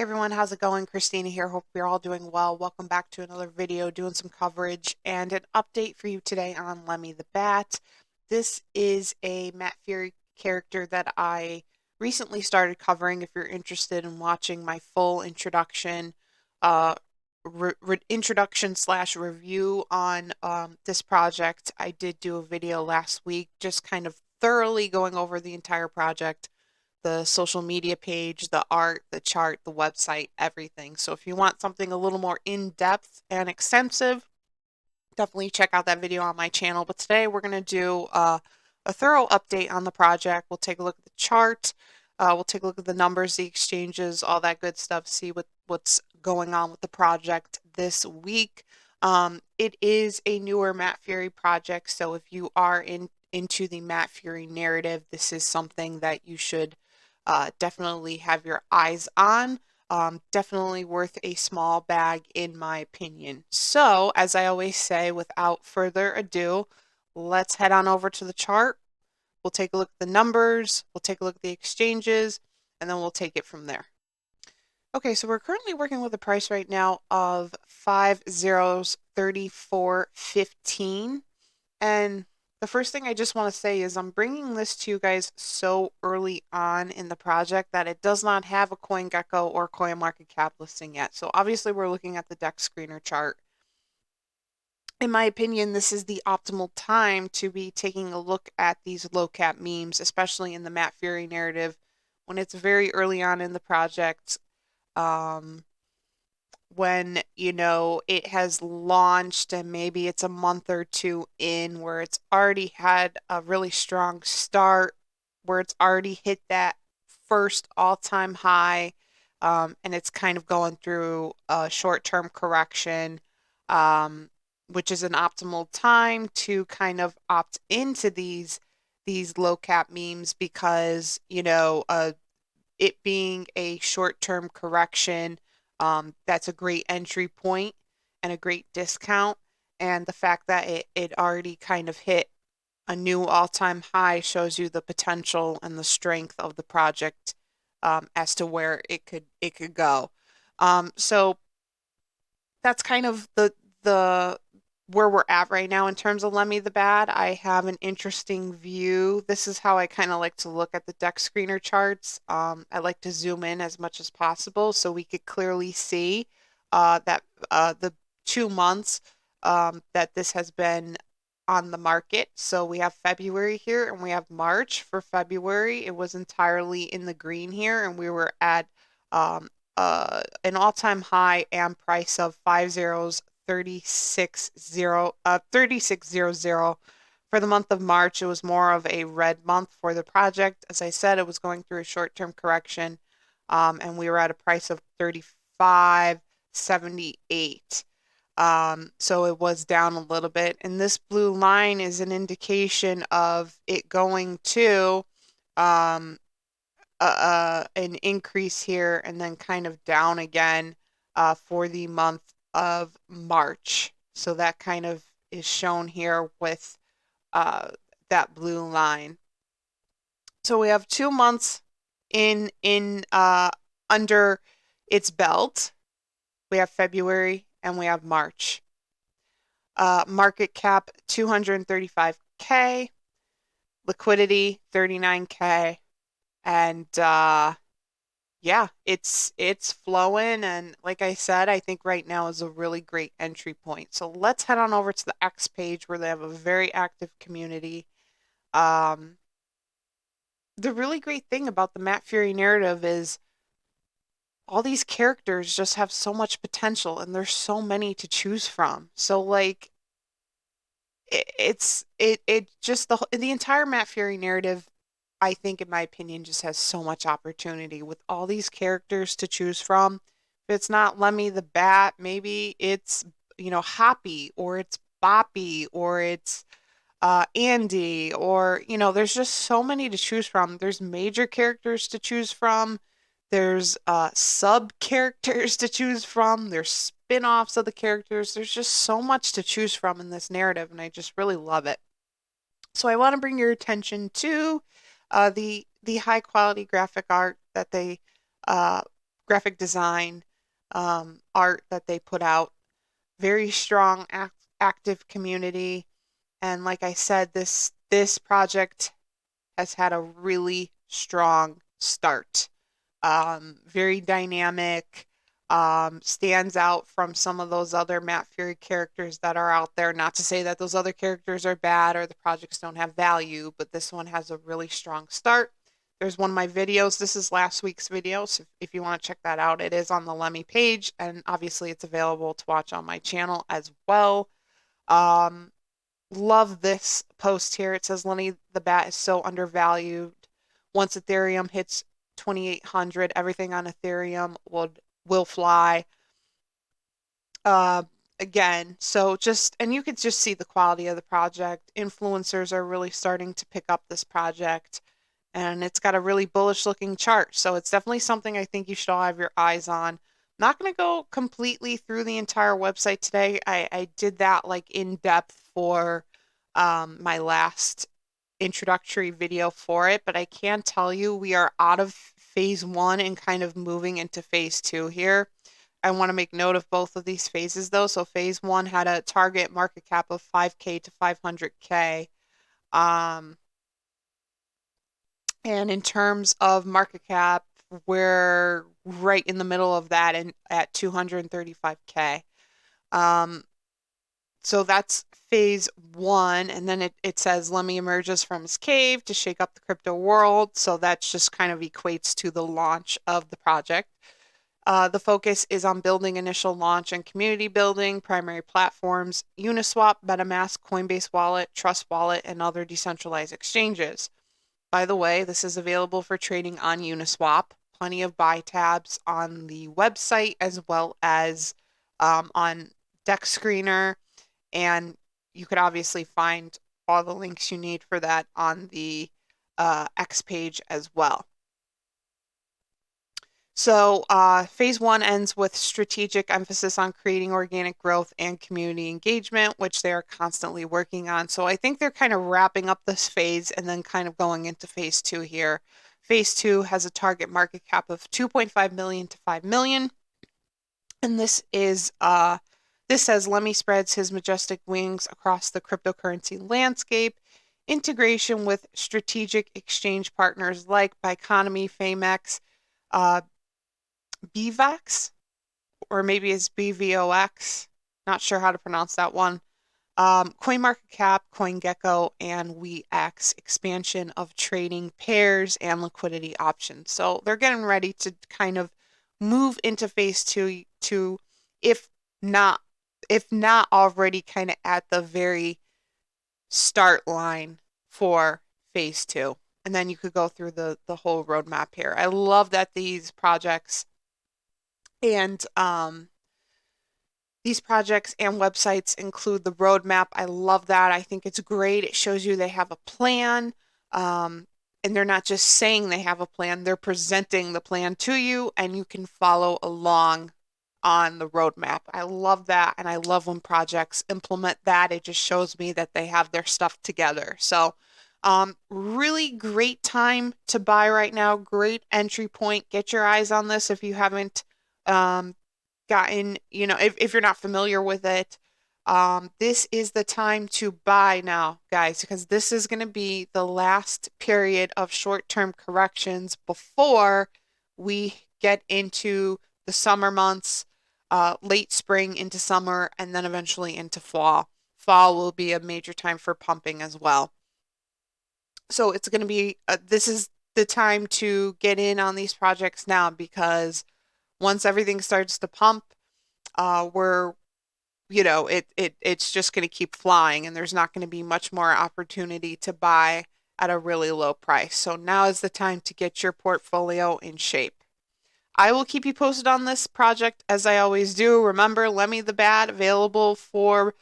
everyone, how's it going? Christina here. Hope you're all doing well. Welcome back to another video doing some coverage and an update for you today on Lemmy the Bat. This is a Matt Furie character that I recently started covering. If you're interested in watching my full introduction, introduction slash review on this project, I did do a video last week, just kind of thoroughly going over the entire project, the social media page, the art, the chart, the website, everything. So if you want something a little more in-depth and extensive, definitely check out that video on my channel. But today we're going to do a thorough update on the project. We'll take a look at the chart. We'll take a look at the numbers, the exchanges, all that good stuff, see what's going on with the project this week. It is a newer Matt Furie project, so if you are into the Matt Furie narrative, this is something that you should definitely have your eyes on. Definitely worth a small bag in my opinion. So, as I always say, without further ado, let's head on over to the chart. We'll take a look at the numbers, we'll take a look at the exchanges, and then we'll take it from there. Okay, so we're currently working with a price right now of 5/0/34.15. And the first thing I just want to say is I'm bringing this to you guys so early on in the project that it does not have a CoinGecko or CoinMarketCap listing yet. So obviously we're looking at the deck screener chart. In my opinion, this is the optimal time to be taking a look at these low cap memes, especially in the Matt Furie narrative, when it's very early on in the project. When it has launched and maybe it's a month or two in, where it's already had a really strong start, where it's already hit that first all-time high, and it's kind of going through a short-term correction, which is an optimal time to kind of opt into these low cap memes, because it being a short-term correction, that's a great entry point and a great discount. And the fact that it already kind of hit a new all-time high shows you the potential and the strength of the project, as to where it could go. So that's kind of the where we're at right now in terms of Lemmy the Bat. I have an interesting view. This is how I kind of like to look at the deck screener charts. I like to zoom in as much as possible so we could clearly see that the 2 months that this has been on the market. So we have February here and we have March. For February, it was entirely in the green here, and we were at an all-time high and price of 3600. For the month of March, it was more of a red month for the project. As I said, it was going through a short-term correction, and we were at a price of 35.78. So it was down a little bit, and this blue line is an indication of it going to an increase here and then kind of down again for the month of March. So that kind of is shown here with that blue line. So we have 2 months in under its belt. We have February and we have March. Market cap 235K, liquidity 39K, and yeah, it's flowing, and like I said, I think right now is a really great entry point. So let's head on over to the X page, where they have a very active community. The really great thing about the Matt Furie narrative is all these characters just have so much potential, and there's so many to choose from. So like it just the entire Matt Furie narrative, I think, in my opinion, just has so much opportunity with all these characters to choose from. If it's not Lemmy the Bat, maybe it's, Hoppy, or it's Boppy, or it's Andy, or, there's just so many to choose from. There's major characters to choose from. There's sub characters to choose from. There's spin-offs of the characters. There's just so much to choose from in this narrative, and I just really love it. So I want to bring your attention to the high quality graphic art that they graphic design, art that they put out. Very strong, active community. And like I said, this project has had a really strong start. Very dynamic, stands out from some of those other Matt Furie characters that are out there. Not to say that those other characters are bad or the projects don't have value, but this one has a really strong start. There's one of my videos. This is last week's video, so if you want to check that out, it is on the Lemmy page, and obviously it's available to watch on my channel as well. Um, Love this post here. It says Lemmy the Bat is so undervalued. Once Ethereum hits 2,800, everything on Ethereum will fly. Uh, Again, so just, and you could just see the quality of the project. Influencers are really starting to pick up this project, and it's got a really bullish looking chart. So it's definitely something I think you should all have your eyes on. Not going to go completely through the entire website today. I did that like in depth for my last introductory video for it, but I can tell you we are out of phase one and kind of moving into phase two here. I want to make note of both of these phases though. So phase one had a target market cap of 5K to 500K. And in terms of market cap, we're right in the middle of that and at 235K. So that's phase one. And then it says Lemmy emerges from his cave to shake up the crypto world. So that just kind of equates to the launch of the project. The focus is on building initial launch and community building, primary platforms, Uniswap, MetaMask, Coinbase Wallet, Trust Wallet, and other decentralized exchanges. By the way, this is available for trading on Uniswap. Plenty of buy tabs on the website as well as on Deck Screener. And you could obviously find all the links you need for that on the X page as well. So phase one ends with strategic emphasis on creating organic growth and community engagement, which they are constantly working on. So I think they're kind of wrapping up this phase and then kind of going into phase two here. Phase two has a target market cap of 2.5 million to 5 million. And this says Lemmy spreads his majestic wings across the cryptocurrency landscape. Integration with strategic exchange partners like Biconomy, Famex, BVAX, or maybe it's BVOX. Not sure how to pronounce that one. CoinMarketCap, CoinGecko, and WeX expansion of trading pairs and liquidity options. So they're getting ready to kind of move into phase two, if not already kind of at the very start line for phase two. And then you could go through the whole roadmap here. I love that these projects and websites include the roadmap. I love that. I think it's great. It shows you they have a plan. And they're not just saying they have a plan, they're presenting the plan to you, and you can follow along on the roadmap. I love that. And I love when projects implement that. It just shows me that they have their stuff together. So really great time to buy right now. Great entry point. Get your eyes on this if you haven't gotten, if you're not familiar with it. This is the time to buy now, guys, because this is going to be the last period of short-term corrections before we get into the summer months, late spring into summer, and then eventually into fall. Fall will be a major time for pumping as well. So it's going to be, this is the time to get in on these projects now, because once everything starts to pump, it's just going to keep flying, and there's not going to be much more opportunity to buy at a really low price. So now is the time to get your portfolio in shape. I will keep you posted on this project as I always do. Remember, Lemmy the Bat available for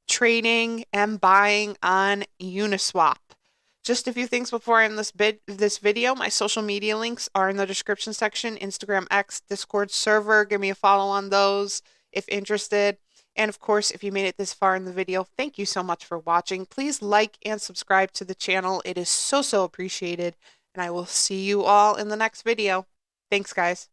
trading and buying on Uniswap. Just a few things before I end this video. My social media links are in the description section: Instagram, X, Discord server. Give me a follow on those if interested. And of course, if you made it this far in the video, thank you so much for watching. Please like and subscribe to the channel. It is so appreciated. And I will see you all in the next video. Thanks, guys.